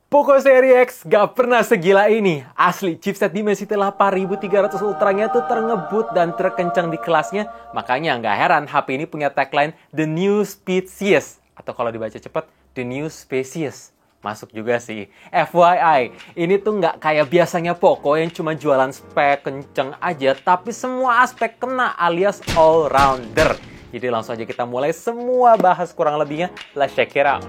Poco Series X gak pernah segila ini. Asli, chipset Dimensity 8300 Ultra-nya tuh terngebut dan terkencang di kelasnya. Makanya gak heran HP ini punya tagline The New Species. Atau kalau dibaca cepet, The New Species. Masuk juga sih. FYI, ini tuh nggak kayak biasanya Poco yang cuma jualan spek kenceng aja, tapi semua aspek kena alias all-rounder. Jadi langsung aja kita mulai semua bahas kurang lebihnya. Let's check it out.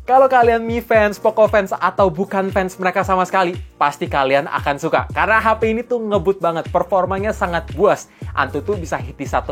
Kalau kalian Mi fans, Poco fans, atau bukan fans mereka sama sekali, pasti kalian akan suka. Karena HP ini tuh ngebut banget, performanya sangat buas. Antutu bisa hit di 1,3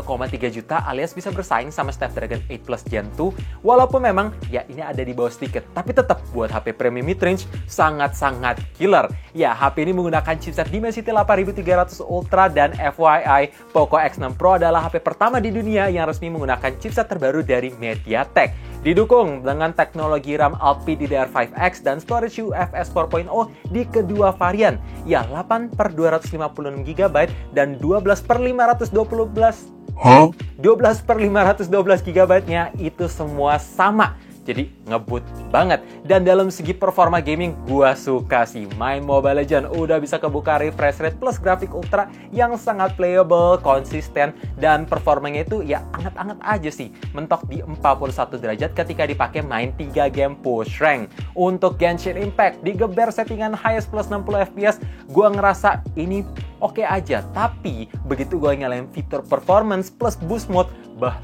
juta alias bisa bersaing sama Snapdragon 8 Plus Gen 2. Walaupun memang, ya ini ada di bawah sedikit. Tapi tetap buat HP premium mid-range, sangat-sangat killer. Ya, HP ini menggunakan chipset Dimensity 8300 Ultra dan FYI, Poco X6 Pro adalah HP pertama di dunia yang resmi menggunakan chipset terbaru dari MediaTek. Didukung dengan teknologi RAM LPDDR5X dan storage UFS 4.0 di kedua varian. Ya, 8/256GB dan 12/512GB-nya itu semua sama. Jadi ngebut banget. Dan dalam segi performa gaming, gua suka sih. Main Mobile Legends udah bisa kebuka refresh rate plus grafik ultra yang sangat playable, konsisten, dan performanya itu ya anget-anget aja sih. Mentok di 41 derajat ketika dipakai main 3 game push rank. Untuk Genshin Impact, digeber settingan highest plus 60 FPS, gua ngerasa ini oke aja. Tapi begitu gua nyalain fitur performance plus boost mode,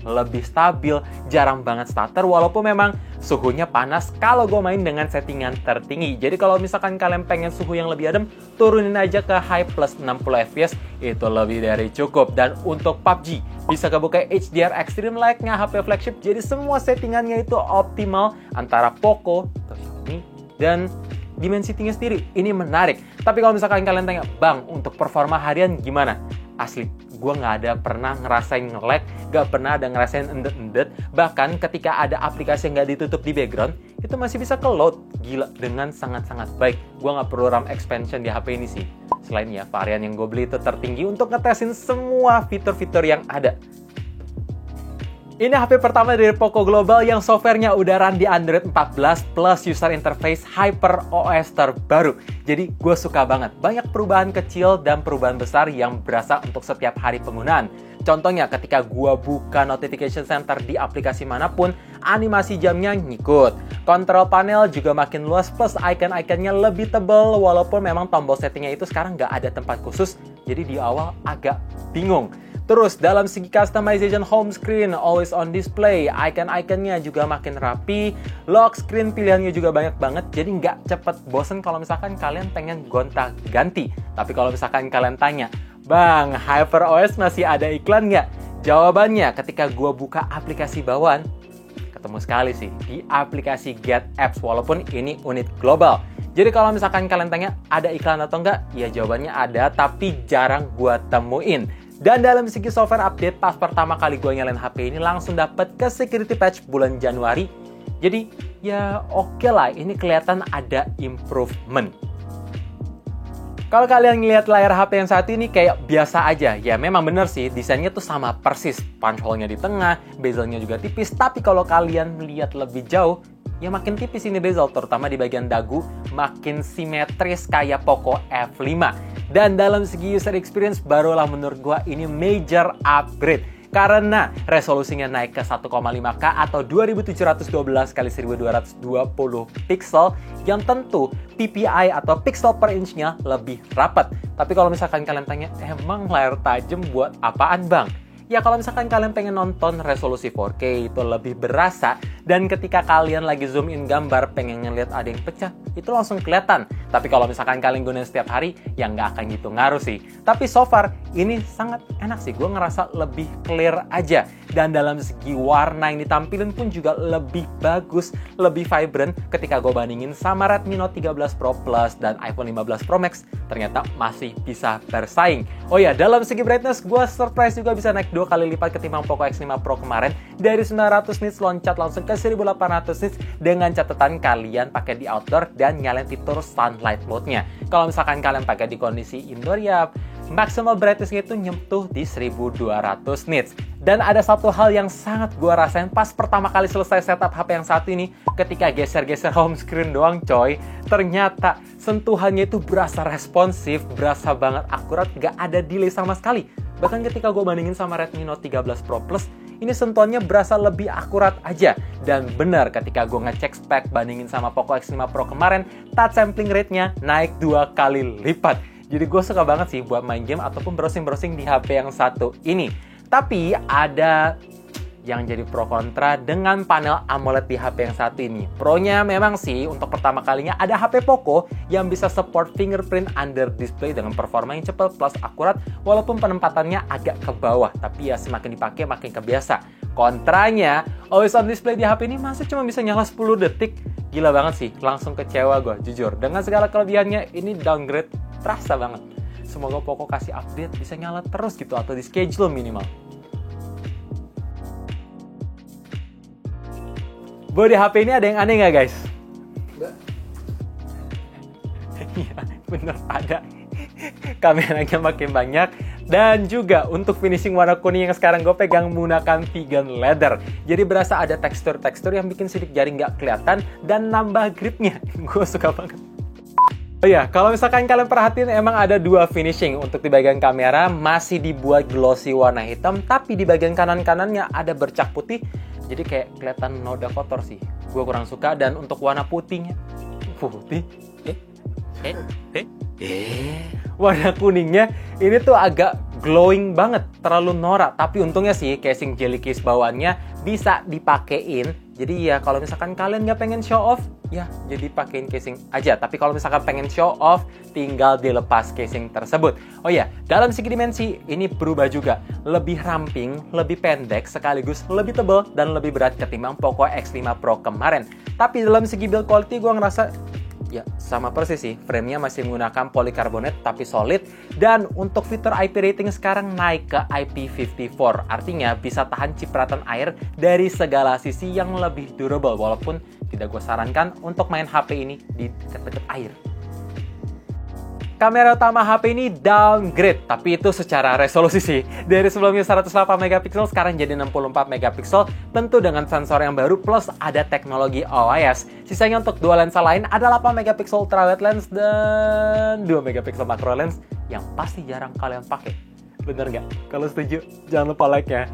lebih stabil, jarang banget stutter walaupun memang suhunya panas kalau gue main dengan settingan tertinggi. Jadi kalau misalkan kalian pengen suhu yang lebih adem, turunin aja ke high plus 60 fps, itu lebih dari cukup. Dan untuk PUBG, bisa kebuka HDR Extreme layaknya HP flagship, jadi semua settingannya itu optimal antara Poco, Xiaomi, dan Dimensity-nya sendiri. Ini menarik. Tapi kalau misalkan kalian tanya, Bang, untuk performa harian gimana? Asli, gue nggak ada pernah ngerasain nge-lag, nggak pernah ada ngerasain endet-endet. Bahkan ketika ada aplikasi yang nggak ditutup di background, itu masih bisa ke-load. Gila, dengan sangat-sangat baik. Gue nggak perlu RAM expansion di HP ini sih. Selain ya, varian yang gue beli itu tertinggi untuk ngetesin semua fitur-fitur yang ada. Ini HP pertama dari Poco Global yang softwarenya udah run di Android 14 plus user interface HyperOS terbaru. Jadi gue suka banget. Banyak perubahan kecil dan perubahan besar yang berasa untuk setiap hari penggunaan. Contohnya ketika gue buka notification center di aplikasi manapun, animasi jamnya ngikut. Control panel juga makin luas plus icon-iconnya lebih tebal walaupun memang tombol settingnya itu sekarang nggak ada tempat khusus. Jadi di awal agak bingung. Terus dalam segi customization home screen, always on display, icon-iconnya juga makin rapi, lock screen pilihannya juga banyak banget, jadi nggak cepet bosen kalau misalkan kalian pengen gonta-ganti. Tapi kalau misalkan kalian tanya, Bang, HyperOS masih ada iklan nggak? Jawabannya, ketika gua buka aplikasi bawaan, ketemu sekali sih di aplikasi Get Apps, walaupun ini unit global. Jadi kalau misalkan kalian tanya, ada iklan atau nggak? Ya jawabannya ada, tapi jarang gua temuin. Dan dalam segi software update, pas pertama kali gue nyalain HP ini langsung dapet ke security patch bulan Januari. Jadi ya oke lah, ini kelihatan ada improvement. Kalau kalian ngeliat layar HP yang saat ini kayak biasa aja, ya memang bener sih, desainnya tuh sama persis. Punch hole-nya di tengah, bezelnya juga tipis, tapi kalau kalian melihat lebih jauh, ya makin tipis ini bezel, terutama di bagian dagu, makin simetris kayak Poco F5. Dan dalam segi user experience, barulah menurut gua ini major upgrade. Karena resolusinya naik ke 1,5K atau 2712 x 1220 pixel, yang tentu PPI atau pixel per inch-nya lebih rapat. Tapi kalau misalkan kalian tanya, emang layar tajam buat apaan, Bang? Ya kalau misalkan kalian pengen nonton resolusi 4K itu lebih berasa, dan ketika kalian lagi zoom in gambar pengen ngeliat ada yang pecah, itu langsung kelihatan. Tapi kalau misalkan kalian gunain setiap hari, ya nggak akan gitu ngaruh sih. Tapi so far, ini sangat enak sih. Gue ngerasa lebih clear aja. Dan dalam segi warna yang ditampilin pun juga lebih bagus, lebih vibrant ketika gue bandingin sama Redmi Note 13 Pro Plus dan iPhone 15 Pro Max, ternyata masih bisa bersaing. Oh ya, dalam segi brightness, gue surprise juga bisa naik 2 kali lipat ketimbang Poco X5 Pro kemarin. Dari 900 nits loncat langsung ke 1800 nits dengan catatan kalian pakai di outdoor dan nyalain fitur sunlight mode-nya. Kalau misalkan kalian pakai di kondisi indoor ya maksimal brightness-nya itu nyentuh di 1200 nits. Dan ada satu hal yang sangat gue rasain pas pertama kali selesai setup HP yang satu ini, ketika geser-geser home screen doang coy, ternyata sentuhannya itu berasa responsif, berasa banget akurat, gak ada delay sama sekali. Bahkan ketika gue bandingin sama Redmi Note 13 Pro Plus, ini sentuhannya berasa lebih akurat aja. Dan benar ketika gue ngecek spek bandingin sama Poco X5 Pro kemarin, touch sampling rate-nya naik 2 kali lipat. Jadi gue suka banget sih buat main game ataupun browsing-browsing di HP yang satu ini. Tapi ada yang jadi pro kontra dengan panel AMOLED di HP yang satu ini. Pro-nya memang sih untuk pertama kalinya ada HP Poco yang bisa support fingerprint under display dengan performa yang cepat plus akurat walaupun penempatannya agak ke bawah. Tapi ya semakin dipakai makin kebiasa. Kontranya, always on display di HP ini masih cuma bisa nyala 10 detik. Gila banget sih, langsung kecewa gue jujur. Dengan segala kelebihannya ini downgrade terasa banget. Semoga Poco kasih update bisa nyala terus gitu atau di schedule minimal. Bodi HP ini ada yang aneh nggak guys? Iya bener ada. Kameranya makin banyak. Dan juga untuk finishing warna kuning yang sekarang gue pegang menggunakan vegan leather. Jadi berasa ada tekstur-tekstur yang bikin sidik jari nggak kelihatan dan nambah gripnya. Gue suka banget. Oh iya, kalau misalkan kalian perhatiin emang ada dua finishing. Untuk di bagian kamera masih dibuat glossy warna hitam, tapi di bagian kanan-kanannya ada bercak putih. Jadi kayak kelihatan noda kotor sih. Gue kurang suka. Dan untuk warna putihnya, warna kuningnya ini tuh agak glowing banget, terlalu norak. Tapi untungnya sih casing jelly case bawaannya bisa dipakein. Jadi ya kalau misalkan kalian nggak pengen show off, ya jadi pakein casing aja. Tapi kalau misalkan pengen show off, tinggal dilepas casing tersebut. Oh ya, dalam segi dimensi ini berubah juga. Lebih ramping, lebih pendek, sekaligus lebih tebal dan lebih berat ketimbang Poco X5 Pro kemarin. Tapi dalam segi build quality gue ngerasa ya sama persis sih, framenya masih menggunakan polikarbonat tapi solid. Dan untuk fitur IP rating sekarang naik ke IP54. Artinya bisa tahan cipratan air dari segala sisi yang lebih durable. Walaupun tidak gue sarankan untuk main HP ini di dekat-dekat air. Kamera utama HP ini downgrade, tapi itu secara resolusi sih. Dari sebelumnya 108 megapiksel sekarang jadi 64 megapiksel, tentu dengan sensor yang baru plus ada teknologi OIS. Sisanya untuk dua lensa lain ada 8 megapiksel ultrawide lens dan 2 megapiksel macro lens yang pasti jarang kalian pakai. Bener nggak? Kalau setuju, jangan lupa like-nya.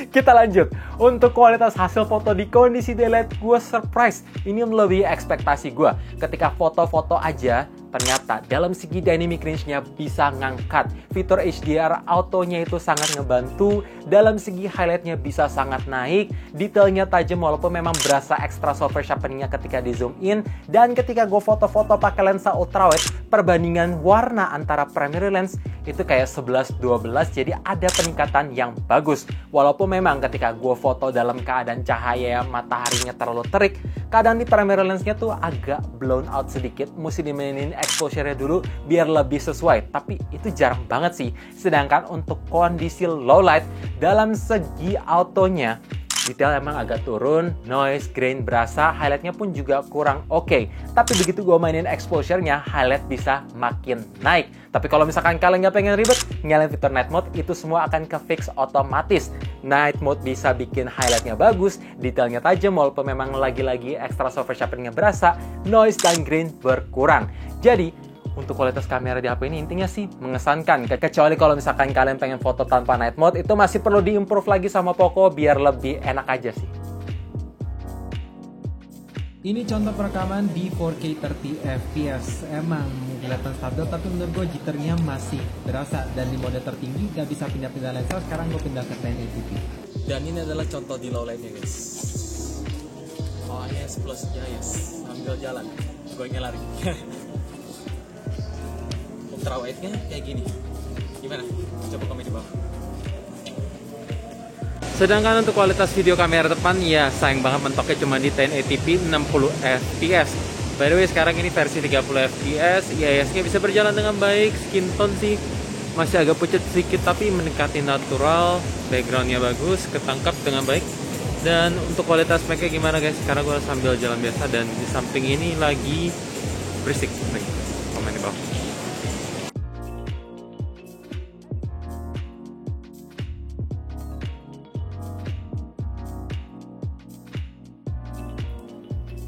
Kita lanjut. Untuk kualitas hasil foto di kondisi daylight, gue surprise. Ini melebihi ekspektasi gue. Ketika foto-foto aja, ternyata dalam segi dynamic range-nya bisa ngangkat. Fitur HDR autonya itu sangat ngebantu. Dalam segi highlight-nya bisa sangat naik. Detailnya tajam walaupun memang berasa extra software sharpening-nya ketika di zoom in. Dan ketika gue foto-foto pakai lensa ultrawide, perbandingan warna antara primary lens itu kayak 11-12, jadi ada peningkatan yang bagus. Walaupun memang ketika gue foto dalam keadaan cahaya mataharinya terlalu terik, kadang di primary lensnya tuh agak blown out sedikit, mesti dimainin exposure-nya dulu biar lebih sesuai. Tapi itu jarang banget sih. Sedangkan untuk kondisi low light, dalam segi autonya, detail emang agak turun, noise, grain berasa, highlight-nya pun juga kurang oke. Tapi begitu gue mainin exposure-nya, highlight bisa makin naik. Tapi kalau misalkan kalian nggak pengen ribet, nyalain fitur night mode, itu semua akan ke-fix otomatis. Night mode bisa bikin highlight-nya bagus, detailnya tajam walaupun memang lagi-lagi extra software sharpening-nya berasa, noise dan grain berkurang. Jadi, untuk kualitas kamera di HP ini intinya sih mengesankan. Kecuali kalau misalkan kalian pengen foto tanpa night mode, itu masih perlu diimprove lagi sama Poco biar lebih enak aja sih. Ini contoh perekaman di 4K 30 fps. Emang kelihatan stabil, tapi menurut gue jitternya masih berasa. Dan di mode tertinggi gak bisa pindah-pindah lensa, sekarang gue pindah ke 1080p. Dan ini adalah contoh di low light-nya guys. OIS plusnya yes, sambil jalan, gue lari. Ultrawide-nya kayak gini. Gimana? Coba komen di bawah. Sedangkan untuk kualitas video kamera depan ya sayang banget mentoknya cuma di 1080p 60 fps. By the way sekarang ini versi 30 fps, IIS-nya bisa berjalan dengan baik, skin tone sih masih agak pucat sedikit tapi mendekati natural. Backgroundnya bagus, ketangkap dengan baik. Dan untuk kualitas mic-nya gimana guys? Sekarang gue sambil jalan biasa dan di samping ini lagi berisik. Komen di bawah.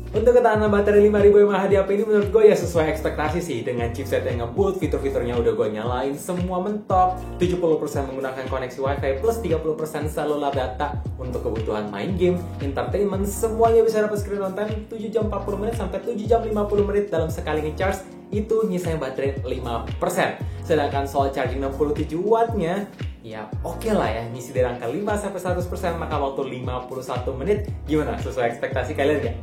Untuk ketahanan baterai 5000 mAh di HP ini menurut gue ya sesuai ekspektasi sih. Dengan chipset yang nge-boot, fitur-fiturnya udah gue nyalain semua mentok. 70% menggunakan koneksi Wi-Fi plus 30% seluler data. Untuk kebutuhan main game, entertainment, semuanya bisa dapat screen on time 7 jam 40 menit sampai 7 jam 50 menit dalam sekali nge-charge. Itu nyisain baterai 5%. Sedangkan soal charging 67 wattnya ya oke lah ya, ngisi dari angka 5-100% maka waktu 51 menit. Gimana? Sesuai ekspektasi kalian gak?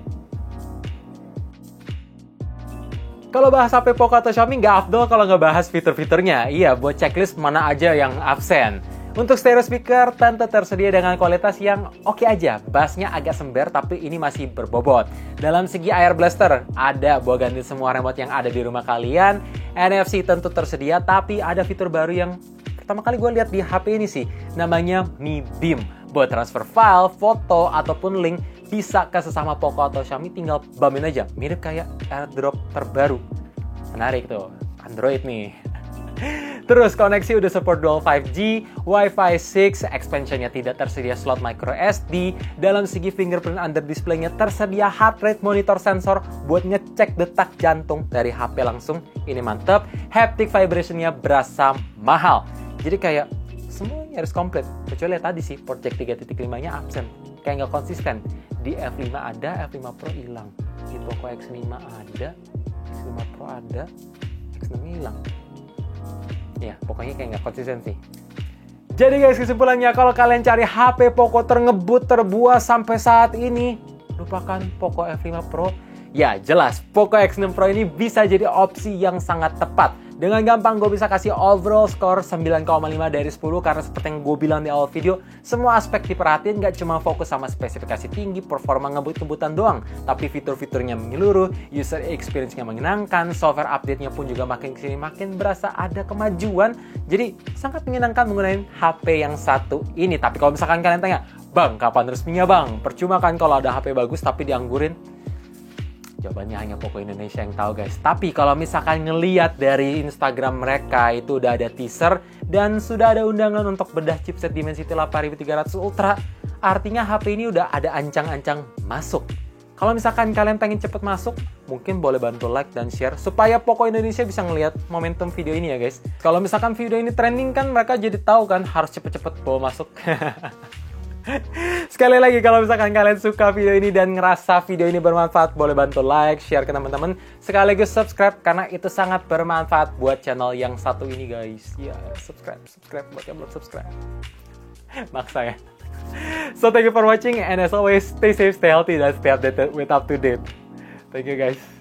Kalau bahas HP Poco atau Xiaomi nggak afdol kalau nggak bahas fitur-fiturnya. Iya, buat checklist mana aja yang absen. Untuk stereo speaker tentu tersedia dengan kualitas yang oke aja. Bassnya agak sember tapi ini masih berbobot. Dalam segi air blaster, ada buat ganti semua remote yang ada di rumah kalian. NFC tentu tersedia tapi ada fitur baru yang pertama kali gue lihat di HP ini sih. Namanya Mi Beam. Buat transfer file, foto, ataupun link bisa ke sesama Poco atau Xiaomi, tinggal bumin aja. Mirip kayak AirDrop terbaru. Menarik tuh, Android nih. Terus koneksi udah support dual 5G, Wi-Fi 6, expansionnya tidak tersedia slot micro SD. Dalam segi fingerprint under display-nya tersedia heart rate monitor sensor buat ngecek detak jantung dari HP langsung. Ini mantep. Haptic vibration-nya berasa mahal. Jadi kayak semuanya harus komplit. Kecuali tadi sih, port jack 3.5-nya absen. Kayak nggak konsisten. Di F5 ada, F5 Pro hilang. Di Poco X5 ada, X5 Pro ada, X6 hilang. Ya, pokoknya kayak nggak konsisten sih. Jadi guys, kesimpulannya kalau kalian cari HP Poco terngebut terbuas sampai saat ini, lupakan Poco F5 Pro. Ya, jelas Poco X6 Pro ini bisa jadi opsi yang sangat tepat. Dengan gampang gue bisa kasih overall score 9,5 dari 10 karena seperti yang gue bilang di awal video, semua aspek diperhatiin, gak cuma fokus sama spesifikasi tinggi, performa ngebut-ngebutan doang, tapi fitur-fiturnya menyeluruh, user experience-nya menyenangkan, software update-nya pun juga makin kesini makin berasa ada kemajuan. Jadi sangat menyenangkan menggunakan HP yang satu ini. Tapi kalau misalkan kalian tanya, Bang, kapan resminya bang? Percuma kan kalau ada HP bagus tapi dianggurin? Jawabannya hanya Poco Indonesia yang tahu guys. Tapi kalau misalkan ngeliat dari Instagram mereka itu udah ada teaser dan sudah ada undangan untuk bedah chipset Dimensity 8300 Ultra, artinya HP ini udah ada ancang-ancang masuk. Kalau misalkan kalian pengen cepet masuk, mungkin boleh bantu like dan share supaya Poco Indonesia bisa ngelihat momentum video ini ya guys. Kalau misalkan video ini trending kan mereka jadi tahu kan harus cepet-cepet bawa masuk. Sekali lagi kalau misalkan kalian suka video ini dan ngerasa video ini bermanfaat, boleh bantu like, share ke teman-teman, sekaligus subscribe karena itu sangat bermanfaat buat channel yang satu ini guys. Ya, subscribe buat yang belum subscribe. Maksa ya. So thank you for watching and as always stay safe, stay healthy dan stay updated with up to date. Thank you guys.